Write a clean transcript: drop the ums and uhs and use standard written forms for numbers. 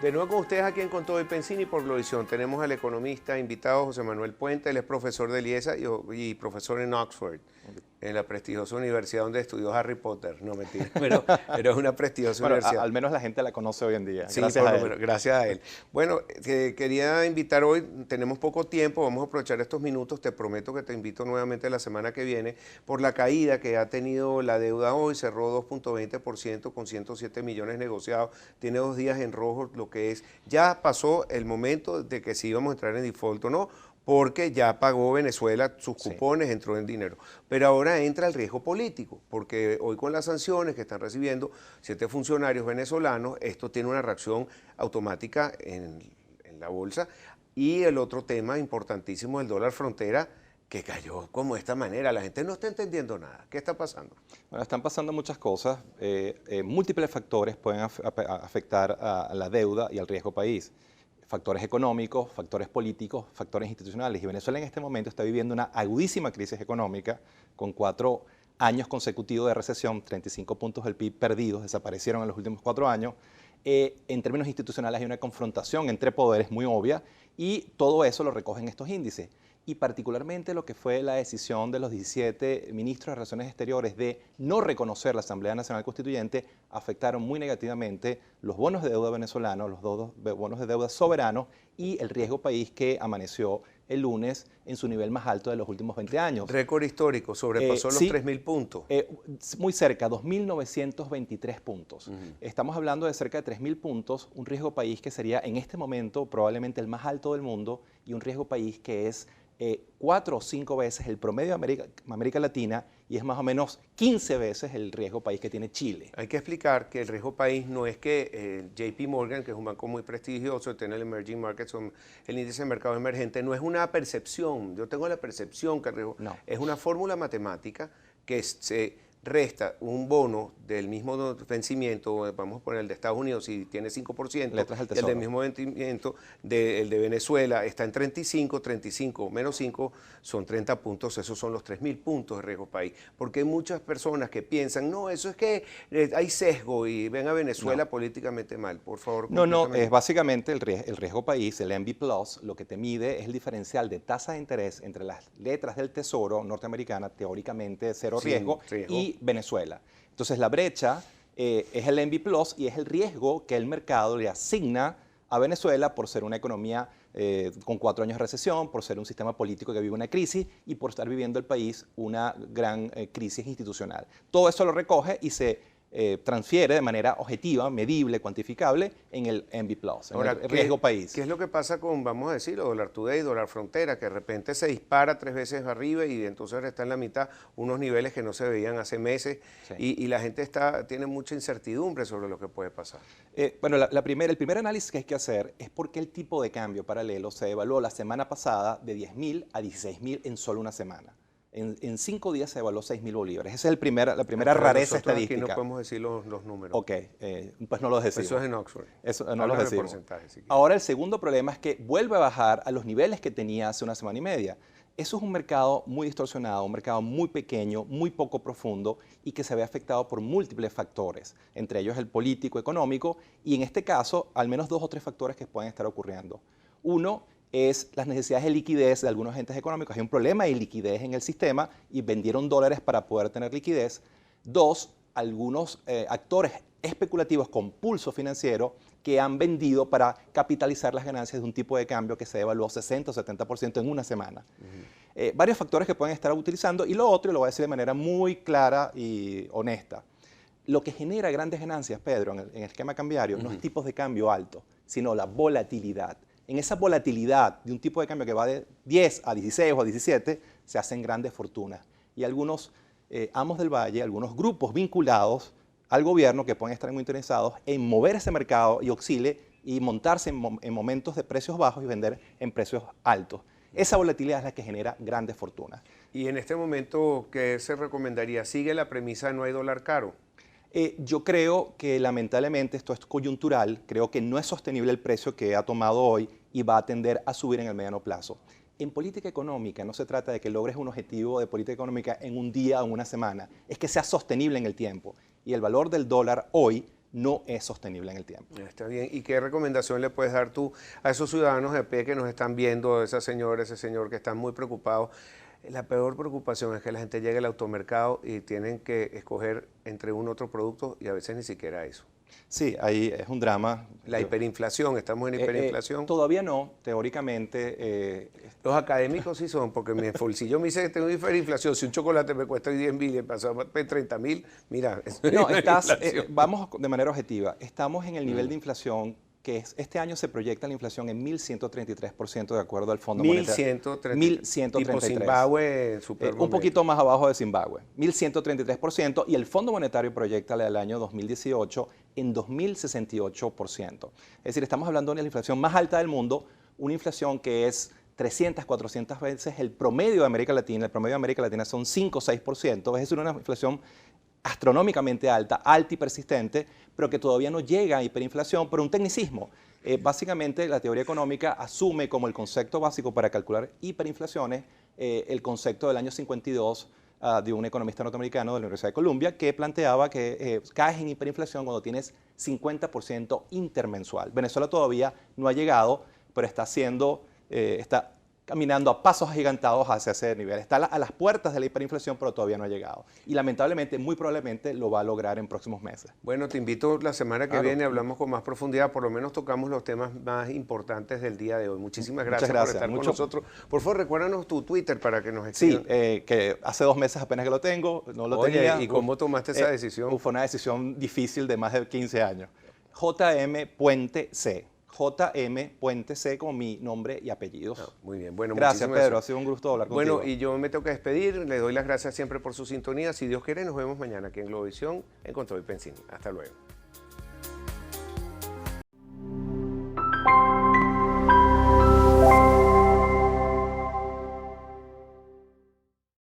De nuevo con ustedes aquí en Con Todo y Pensini por Globovisión. Tenemos al economista invitado José Manuel Puente. Él es profesor de IESA y profesor en Oxford, en la prestigiosa universidad donde estudió Harry Potter. No, mentira, pero es una prestigiosa Bueno, universidad. al menos la gente la conoce hoy en día, Sí, gracias a él. gracias a él. Bueno, quería invitar hoy, tenemos poco tiempo, vamos a aprovechar estos minutos, te prometo que te invito nuevamente la semana que viene, por la caída que ha tenido la deuda hoy, cerró 2.20% con 107 millones negociados, tiene 2 días en rojo, lo que es, ya pasó el momento de que si íbamos a entrar en default o no, porque ya pagó Venezuela sus cupones, entró en dinero. Pero ahora entra el riesgo político, porque hoy con las sanciones que están recibiendo 7 funcionarios venezolanos, esto tiene una reacción automática en la bolsa. Y el otro tema importantísimo, el dólar frontera, que cayó como de esta manera. La gente no está entendiendo nada. ¿Qué está pasando? Bueno, están pasando muchas cosas. Múltiples factores pueden afectar a la deuda y al riesgo país. Factores económicos, factores políticos, factores institucionales. Y Venezuela en este momento está viviendo una agudísima crisis económica con 4 años consecutivos de recesión, 35 puntos del PIB perdidos, desaparecieron en los últimos 4 años. En términos institucionales hay una confrontación entre poderes muy obvia y todo eso lo recogen estos índices. Y particularmente lo que fue la decisión de los 17 ministros de Relaciones Exteriores de no reconocer la Asamblea Nacional Constituyente afectaron muy negativamente los bonos de deuda venezolanos, los bonos de deuda soberanos y el riesgo país que amaneció el lunes en su nivel más alto de los últimos 20 años. Récord histórico, sobrepasó los 3.000 puntos. Muy cerca, 2.923 puntos. Estamos hablando de cerca de 3.000 puntos, un riesgo país que sería en este momento probablemente el más alto del mundo y un riesgo país que es 4 o 5 veces el promedio de América Latina y es más o menos 15 veces el riesgo país que tiene Chile. Hay que explicar que el riesgo país no es que JP Morgan, que es un banco muy prestigioso, tiene el Emerging Markets, el índice de mercado emergente, no es una percepción. Yo tengo la percepción que el riesgo es una fórmula matemática que se resta un bono del mismo vencimiento, vamos a poner el de Estados Unidos, si tiene 5%, el del mismo vencimiento, el de Venezuela está en 35 menos 5 son 30 puntos, esos son los 3.000 puntos de riesgo país. Porque hay muchas personas que piensan, no, eso es que hay sesgo y ven a Venezuela políticamente mal, por favor. No, es básicamente el riesgo país, el MB Plus, lo que te mide es el diferencial de tasa de interés entre las letras del Tesoro norteamericana, teóricamente cero riesgo, y Venezuela. Entonces la brecha es el MB Plus y es el riesgo que el mercado le asigna a Venezuela por ser una economía con 4 años de recesión, por ser un sistema político que vive una crisis y por estar viviendo el país una gran crisis institucional. Todo eso lo recoge y se transfiere de manera objetiva, medible, cuantificable en el MB Plus, en el riesgo país. ¿Qué es lo que pasa con, vamos a decirlo, dólar today, dólar frontera, que de repente se dispara 3 veces arriba y entonces está en la mitad unos niveles que no se veían hace meses y la gente tiene mucha incertidumbre sobre lo que puede pasar? Bueno, el primer análisis que hay que hacer es por qué el tipo de cambio paralelo se evaluó la semana pasada de 10.000 a 16.000 en solo una semana. En 5 días se evaluó 6.000 bolívares. Esa es la primera rareza estadística. Aquí no podemos decir los números. Ok, pues no los decimos. Eso es en Oxford. Eso no los decimos. Ahora el segundo problema es que vuelve a bajar a los niveles que tenía hace una semana y media. Eso es un mercado muy distorsionado, un mercado muy pequeño, muy poco profundo y que se ve afectado por múltiples factores, entre ellos el político, económico y en este caso al menos 2 o 3 factores que pueden estar ocurriendo. Uno es las necesidades de liquidez de algunos agentes económicos. Hay un problema de liquidez en el sistema y vendieron dólares para poder tener liquidez. 2, algunos actores especulativos con pulso financiero que han vendido para capitalizar las ganancias de un tipo de cambio que se devaluó 60 o 70% en una semana. Varios factores que pueden estar utilizando y lo otro, y lo voy a decir de manera muy clara y honesta, lo que genera grandes ganancias, Pedro, en el esquema cambiario no es tipos de cambio altos, sino la volatilidad. En esa volatilidad de un tipo de cambio que va de 10 a 16 o a 17, se hacen grandes fortunas. Y algunos amos del valle, algunos grupos vinculados al gobierno que pueden estar muy interesados en mover ese mercado y oscile y montarse en momentos de precios bajos y vender en precios altos. Esa volatilidad es la que genera grandes fortunas. Y en este momento, ¿qué se recomendaría? ¿Sigue la premisa de no hay dólar caro? Yo creo que lamentablemente esto es coyuntural, creo que no es sostenible el precio que ha tomado hoy y va a tender a subir en el mediano plazo. En política económica no se trata de que logres un objetivo de política económica en un día o en una semana, es que sea sostenible en el tiempo. Y el valor del dólar hoy no es sostenible en el tiempo. Está bien. ¿Y qué recomendación le puedes dar tú a esos ciudadanos de pie que nos están viendo, esa señora, ese señor que están muy preocupados? La peor preocupación es que la gente llegue al automercado y tienen que escoger entre un otro producto y a veces ni siquiera eso. Sí, ahí es un drama. La hiperinflación, estamos en hiperinflación. Todavía no, teóricamente. Los académicos sí son, porque mi bolsillo me dice que tengo hiperinflación. Si un chocolate me cuesta 10.000 y pasó a 30.000, mira. No, vamos de manera objetiva. Estamos en el nivel de inflación que este año se proyecta la inflación en 1.133% de acuerdo al Fondo Monetario. 1.133. Tipo Zimbabue, un poquito más abajo de Zimbabue. 1.133% y el Fondo Monetario proyecta el año 2018 en 2.068%. Es decir, estamos hablando de la inflación más alta del mundo, una inflación que es 300, 400 veces el promedio de América Latina. El promedio de América Latina son 5 o 6%, es decir, una inflación astronómicamente alta y persistente, pero que todavía no llega a hiperinflación por un tecnicismo. Básicamente, la teoría económica asume como el concepto básico para calcular hiperinflaciones el concepto del año 52 de un economista norteamericano de la Universidad de Columbia que planteaba que caes en hiperinflación cuando tienes 50% intermensual. Venezuela todavía no ha llegado, pero está caminando a pasos agigantados hacia ese nivel. Está a las puertas de la hiperinflación, pero todavía no ha llegado. Y lamentablemente, muy probablemente lo va a lograr en próximos meses. Bueno, te invito la semana que viene, hablamos con más profundidad, por lo menos tocamos los temas más importantes del día de hoy. Muchísimas gracias por estar con nosotros. Por favor, recuérdanos tu Twitter para que nos escriban. Sí, que hace 2 meses apenas que lo tengo, no lo tenía. ¿Y cómo tomaste esa decisión? Fue una decisión difícil de más de 15 años. JM Puente C. JM Puente C como mi nombre y apellidos. Muy bien, bueno, gracias Pedro, ha sido un gusto hablar contigo. Bueno, y yo me tengo que despedir, le doy las gracias siempre por su sintonía. Si Dios quiere, nos vemos mañana aquí en Globovisión, en Control Pensini. Hasta luego.